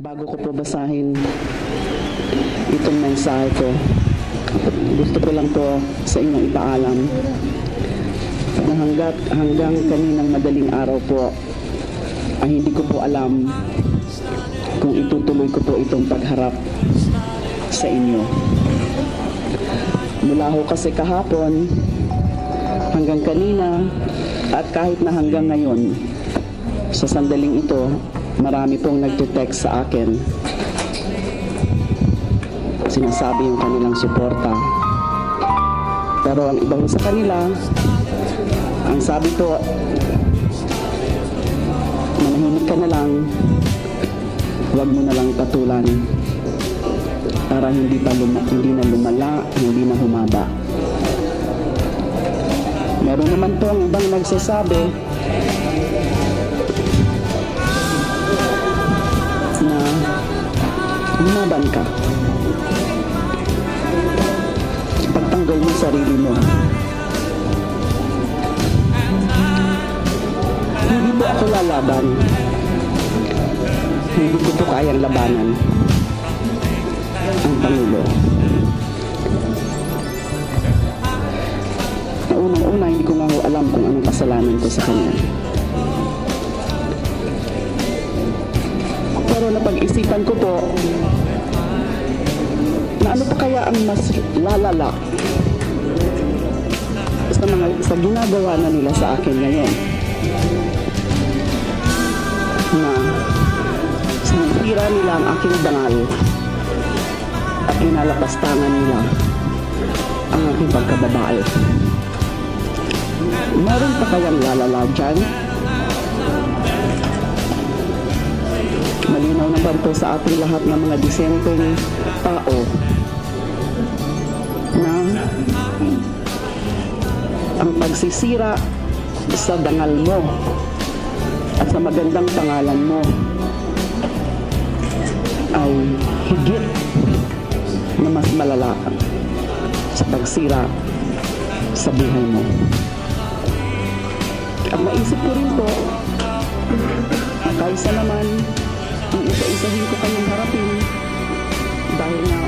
Bago ko po basahin itong mensahe ko, gusto ko lang po sa inyong ipaalam na hanggang kaninang madaling araw po ay hindi ko po alam kung itutuloy ko po itong pagharap sa inyo. Mula ho kasi kahapon hanggang kanina at kahit na hanggang ngayon sa sandaling ito, marami pong nagte-text sa akin. Sinasabi yung kanilang suporta. Pero ang iba sa kanila, ang sabi ko, manahimik ka na lang, huwag mo na lang patulan para hindi na lumala, hindi na humaba. Meron naman po ang ibang nagsasabi na lumaban ka. Pagtanggol mo sarili mo. Hindi po ako lalaban. Hindi ko po kayang labanan ang Pangulo. Unang-una, hindi ko nga alam kung anong kasalanan ko sa kanya. Pero napag-isipan ko po na ano pa kaya ang mas lalala sa ginagawa na nila sa akin ngayon, na sinira nila ang aking dangal at inalapastangan nila ang aking pagkababae. Meron pa kayang lalala dyan? Malinaw naman po sa ating lahat ng mga disenteng tao na ang pagsisira sa dangal mo at sa magandang pangalan mo ay higit na mas malala sa pagsira sa buhay mo. At naisip ko rin po, kaysa naman kung isa-isahin ko kayong harapin dahil nga